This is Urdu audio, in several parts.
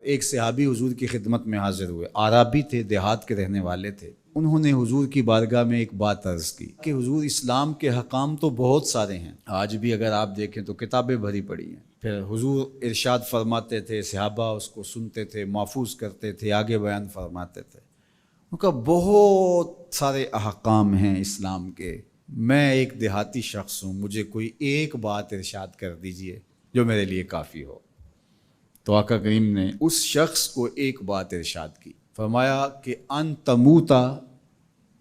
ایک صحابی حضور کی خدمت میں حاضر ہوئے، عرابی تھے، دیہات کے رہنے والے تھے۔ انہوں نے حضور کی بارگاہ میں ایک بات عرض کی کہ حضور اسلام کے حکام تو بہت سارے ہیں، آج بھی اگر آپ دیکھیں تو کتابیں بھری پڑی ہیں۔ پھر حضور ارشاد فرماتے تھے، صحابہ اس کو سنتے تھے، محفوظ کرتے تھے، آگے بیان فرماتے تھے۔ ان کا بہت سارے احکام ہیں اسلام کے، میں ایک دیہاتی شخص ہوں، مجھے کوئی ایک بات ارشاد کر دیجئے جو میرے لیے کافی ہو۔ تو آقا کریم نے اس شخص کو ایک بات ارشاد کی، فرمایا کہ ان تموتا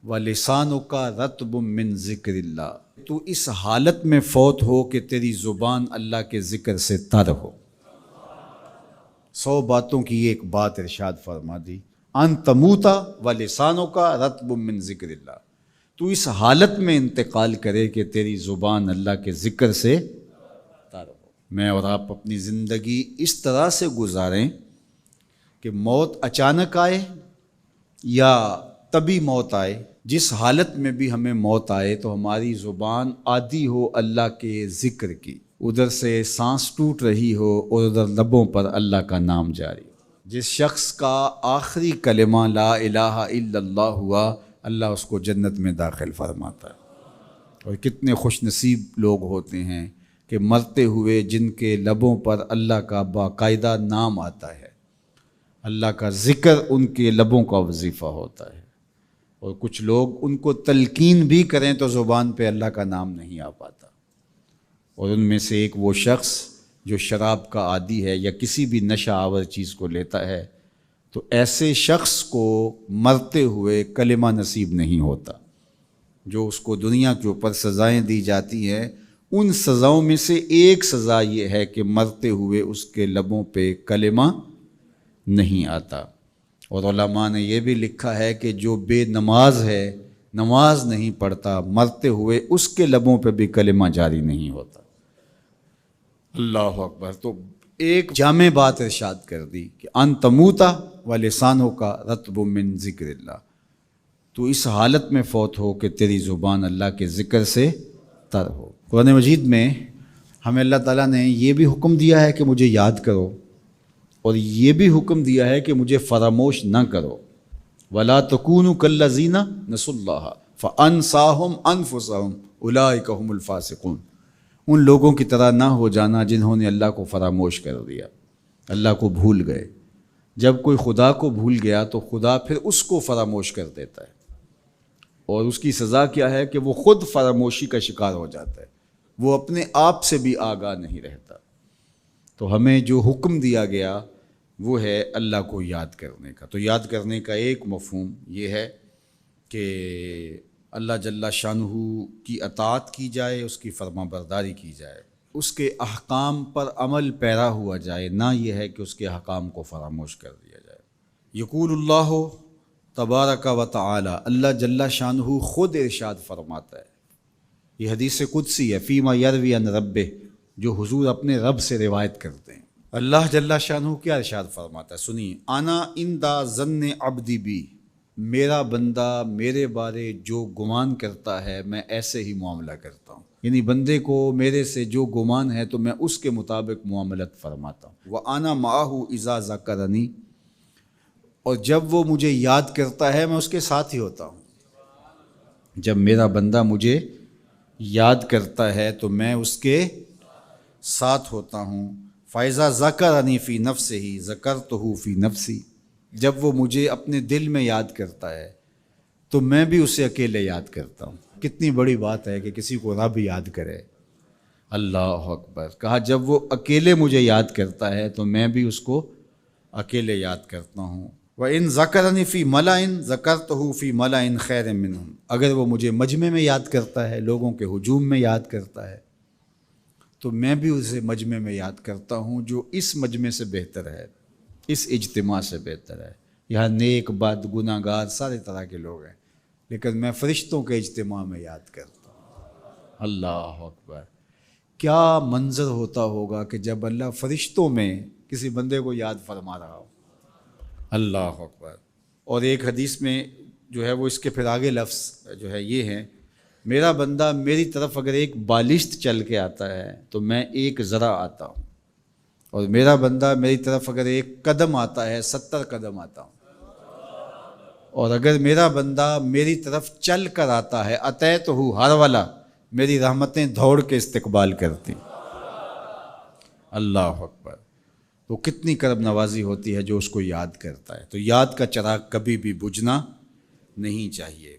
ولسانک رطب من ذکر اللہ، تو اس حالت میں فوت ہو کہ تیری زبان اللہ کے ذکر سے تر ہو۔ 100 باتوں کی ایک بات ارشاد فرما دی، ان تموتا ولسانک رطب من ذکر اللہ، تو اس حالت میں انتقال کرے کہ تیری زبان اللہ کے ذکر سے تر ہو۔ میں اور آپ اپنی زندگی اس طرح سے گزاریں کہ موت اچانک آئے یا طبی موت آئے، جس حالت میں بھی ہمیں موت آئے تو ہماری زبان عادی ہو اللہ کے ذکر کی، ادھر سے سانس ٹوٹ رہی ہو اور ادھر لبوں پر اللہ کا نام جاری ہو۔ جس شخص کا آخری کلمہ لا الہ الا اللہ ہوا، اللہ اس کو جنت میں داخل فرماتا ہے۔ اور کتنے خوش نصیب لوگ ہوتے ہیں کہ مرتے ہوئے جن کے لبوں پر اللہ کا باقاعدہ نام آتا ہے، اللہ کا ذکر ان کے لبوں کا وظیفہ ہوتا ہے۔ اور کچھ لوگ ان کو تلقین بھی کریں تو زبان پہ اللہ کا نام نہیں آ پاتا۔ اور ان میں سے ایک وہ شخص جو شراب کا عادی ہے یا کسی بھی نشہ آور چیز کو لیتا ہے، تو ایسے شخص کو مرتے ہوئے کلمہ نصیب نہیں ہوتا۔ جو اس کو دنیا کے اوپر سزائیں دی جاتی ہیں، ان سزاؤں میں سے ایک سزا یہ ہے کہ مرتے ہوئے اس کے لبوں پہ کلمہ نہیں آتا۔ اور علماء نے یہ بھی لکھا ہے کہ جو بے نماز ہے، نماز نہیں پڑھتا، مرتے ہوئے اس کے لبوں پہ بھی کلمہ جاری نہیں ہوتا۔ اللہ اکبر۔ تو ایک جامع بات ارشاد کر دی کہ ان تموتا ولسانک رطب من ذکر اللہ، تو اس حالت میں فوت ہو کہ تیری زبان اللہ کے ذکر سے تر ہو۔ قرآن مجید میں ہمیں اللہ تعالیٰ نے یہ بھی حکم دیا ہے کہ مجھے یاد کرو، اور یہ بھی حکم دیا ہے کہ مجھے فراموش نہ کرو۔ وَلَا تَكُونُوا كَالَّذِينَ نَسُوا اللَّهَ فَأَنسَاهُمْ أَنفُسَهُمْ أُولَٰئِكَ هُمُ الْفَاسِقُونَ، ان لوگوں کی طرح نہ ہو جانا جنہوں نے اللہ کو فراموش کر دیا، اللہ کو بھول گئے۔ جب کوئی خدا کو بھول گیا تو خدا پھر اس کو فراموش کر دیتا ہے، اور اس کی سزا کیا ہے کہ وہ خود فراموشی کا شکار ہو جاتا ہے، وہ اپنے آپ سے بھی آگاہ نہیں رہتا۔ تو ہمیں جو حکم دیا گیا وہ ہے اللہ کو یاد کرنے کا۔ تو یاد کرنے کا ایک مفہوم یہ ہے کہ اللہ جل شانہ کی اطاعت کی جائے، اس کی فرما برداری کی جائے، اس کے احکام پر عمل پیرا ہوا جائے، نہ یہ ہے کہ اس کے احکام کو فراموش کر دیا جائے۔ یقول اللہ تبارک و تعالی، اللہ جل شانہ خود ارشاد فرماتا ہے، یہ حدیث قدسی ہے، فیما یروی عن ربہ، جو حضور اپنے رب سے روایت کرتے ہیں۔ اللہ جل شانہ کیا ارشاد فرماتا ہے، سنیے، انا عند ظن عبدی بی، میرا بندہ میرے بارے جو گمان کرتا ہے میں ایسے ہی معاملہ کرتا ہوں، یعنی بندے کو میرے سے جو گمان ہے تو میں اس کے مطابق معاملت فرماتا ہوں۔ وَأَنَا مَعَهُ إِذَا ذَكَرَنِي، اور جب وہ مجھے یاد کرتا ہے میں اس کے ساتھ ہی ہوتا ہوں۔ جب میرا بندہ مجھے یاد کرتا ہے تو میں اس کے ساتھ ہوتا ہوں۔ فَإِذَا ذَكَرَنِي فِي نَفْسِهِ ذَكَرْتُهُ فِي نَفْسِي، جب وہ مجھے اپنے دل میں یاد کرتا ہے تو میں بھی اسے اکیلے یاد کرتا ہوں۔ کتنی بڑی بات ہے کہ کسی کو رب یاد کرے، اللہ اکبر۔ کہا جب وہ اکیلے مجھے یاد کرتا ہے تو میں بھی اس کو اکیلے یاد کرتا ہوں۔ وَإِن ذَكَرَنِي فِي مَلَئٍ ذَكَرْتُهُ فِي مَلَئٍ خَيْرٍ مِّنْهُمْ، اگر وہ مجھے مجمع میں یاد کرتا ہے، لوگوں کے ہجوم میں یاد کرتا ہے، تو میں بھی اسے مجمع میں یاد کرتا ہوں جو اس مجمع سے بہتر ہے، اس اجتماع سے بہتر ہے۔ یہاں نیک بد گناہ گار سارے طرح کے لوگ ہیں، لیکن میں فرشتوں کے اجتماع میں یاد کرتا ہوں۔ اللہ اکبر۔ کیا منظر ہوتا ہوگا کہ جب اللہ فرشتوں میں کسی بندے کو یاد فرما رہا ہو، اللہ اکبر۔ اور ایک حدیث میں جو ہے وہ اس کے پھر آگے لفظ جو ہے یہ ہیں، میرا بندہ میری طرف اگر ایک بالشت چل کے آتا ہے تو میں ایک ذرا آتا ہوں، اور میرا بندہ میری طرف اگر 1 قدم آتا ہے 70 قدم آتا ہوں، اور اگر میرا بندہ میری طرف چل کر آتا ہے اتیت ہو ہر والا، میری رحمتیں دوڑ کے استقبال کرتی. اللہ اکبر. تو کتنی کرم نوازی ہوتی ہے جو اس کو یاد کرتا ہے. تو یاد کا چراغ کبھی بھی بجھنا نہیں چاہیے.